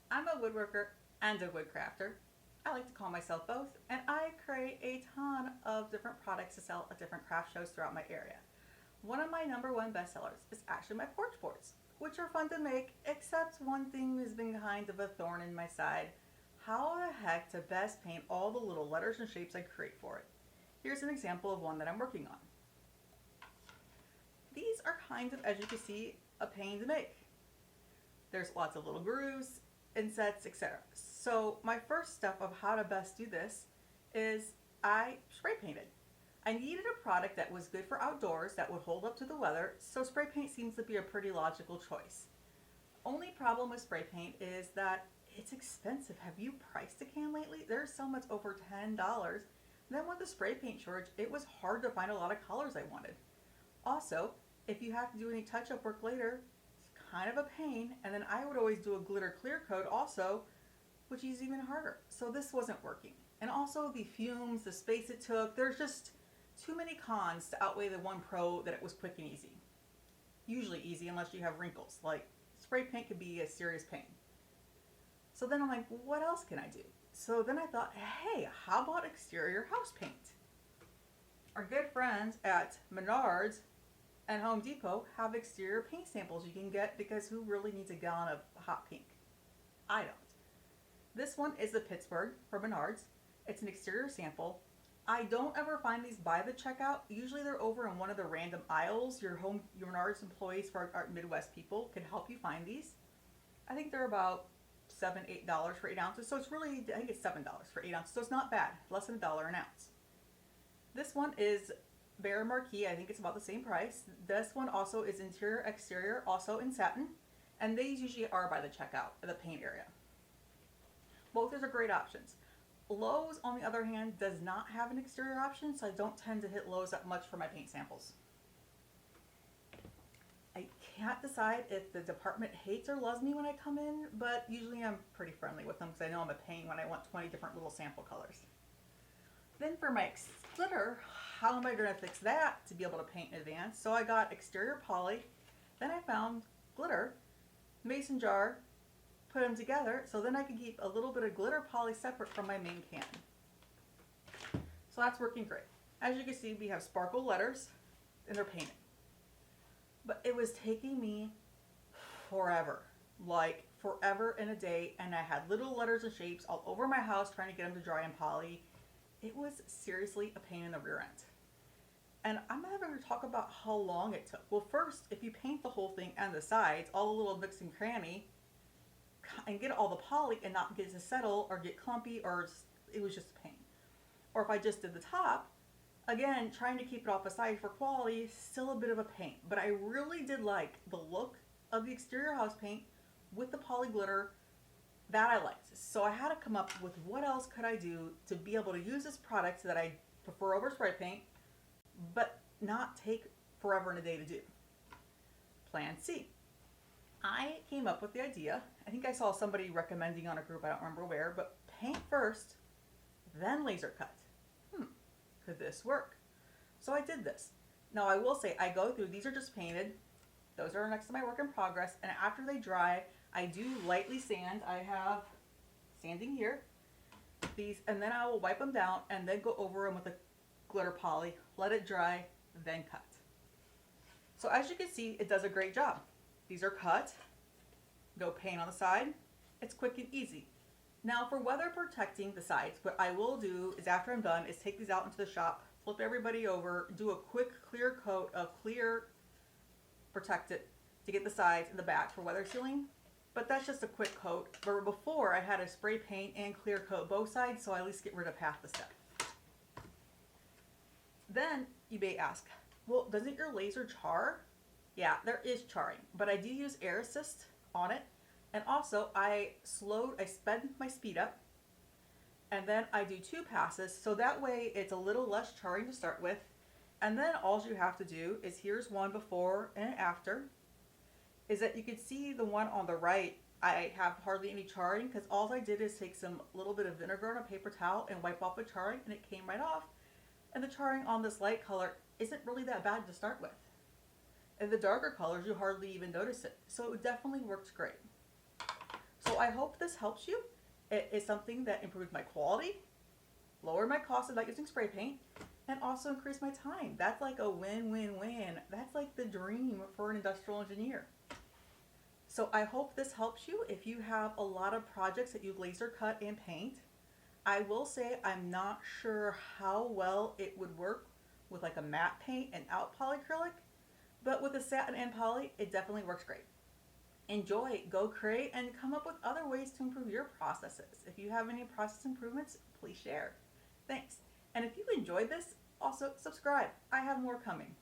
I'm a woodworker and a wood crafter. I like to call myself both, and I create a ton of different products to sell at different craft shows throughout my area. One of my number one bestsellers is actually my porch boards, which are fun to make, except one thing has been kind of a thorn in my side. How the heck to best paint all the little letters and shapes I create for it? Here's an example of one that I'm working on. These are kind of, as you can see, a pain to make. There's lots of little grooves, insets, etc. So my first step of how to best do this is I spray painted. I needed a product that was good for outdoors that would hold up to the weather, so spray paint seems to be a pretty logical choice. Only problem with spray paint is that it's expensive. Have you priced a can lately? There's some that's over $10. Then with the spray paint shortage, it was hard to find a lot of colors I wanted. Also, if you have to do any touch-up work later, it's kind of a pain. And then I would always do a glitter clear coat also, which is even harder. So this wasn't working. And also the fumes, the space it took, there's just too many cons to outweigh the one pro that it was quick and easy. Usually easy unless you have wrinkles. Like spray paint could be a serious pain. So then I'm like, what else can I do? So then I thought, hey, how about exterior house paint? Our good friends at Menards and Home Depot have exterior paint samples you can get because who really needs a gallon of hot pink? I don't. This one is the Pittsburgh from Menards. It's an exterior sample. I don't ever find these by the checkout. Usually they're over in one of the random aisles. Your Menards employees for our Midwest people can help you find these. I think they're about $7, $8 for 8 ounces. So it's really, I think it's $7 for 8 ounces. So it's not bad, less than $1 an ounce. This one is Bear Marquee. I think it's about the same price. This one also is interior, exterior, also in satin. And these usually are by the checkout, the paint area. Both are great options. Lowe's, on the other hand, does not have an exterior option, so I don't tend to hit Lowe's that much for my paint samples. I can't decide if the department hates or loves me when I come in, but usually I'm pretty friendly with them because I know I'm a pain when I want 20 different little sample colors. Then for my glitter, how am I going to fix that to be able to paint in advance? So I got exterior poly, then I found glitter, mason jar, put them together, so then I can keep a little bit of glitter poly separate from my main can. So that's working great. As you can see, we have sparkle letters and they're painted. But it was taking me forever, like forever and a day, and I had little letters and shapes all over my house trying to get them to dry in poly. It was seriously a pain in the rear end. And I'm not even going to talk about how long it took. Well, first, if you paint the whole thing and the sides, all the little nooks and cranny, and get all the poly and not get it to settle or get clumpy, or it was just a pain. Or if I just did the top, again, trying to keep it off the side for quality, still a bit of a pain. But I really did like the look of the exterior house paint with the poly glitter. That I liked. So I had to come up with what else could I do to be able to use this product that I prefer over spray paint, but not take forever and a day to do. Plan C. I came up with the idea. I think I saw somebody recommending on a group, I don't remember where, but paint first, then laser cut. Could this work? So I did this. Now I will say, I go through, these are just painted. Those are next to my work in progress. And after they dry, I do lightly sand. I have sanding here. These, and then I will wipe them down and then go over them with a glitter poly, let it dry, then cut. So as you can see, it does a great job. These are cut, go paint on the side. It's quick and easy. Now for weather protecting the sides, what I will do is after I'm done is take these out into the shop, flip everybody over, do a quick clear coat of clear, protect it to get the sides and the back for weather sealing. But that's just a quick coat. But before I had to spray paint and clear coat both sides, so I at least get rid of half the step. Then you may ask, well, doesn't your laser char? Yeah, there is charring, but I do use air assist on it. And also I sped my speed up, and then I do 2 passes, so that way it's a little less charring to start with. And then all you have to do is, here's one before and after, is that you can see the one on the right, I have hardly any charring because all I did is take some little bit of vinegar on a paper towel and wipe off the charring, and it came right off. And the charring on this light color isn't really that bad to start with. And the darker colors, you hardly even notice it. So it definitely works great. So So I hope this helps you. It is something that improves my quality, lower my cost of not using spray paint, and also increase my time. That's like a win-win-win. That's like the dream for an industrial engineer. So I hope this helps you if you have a lot of projects that you laser cut and paint. I will say I'm not sure how well it would work with like a matte paint and out polyacrylic, but with a satin and poly, it definitely works great. Enjoy, go create, and come up with other ways to improve your processes. If you have any process improvements, please share. Thanks. And if you enjoyed this, also subscribe. I have more coming.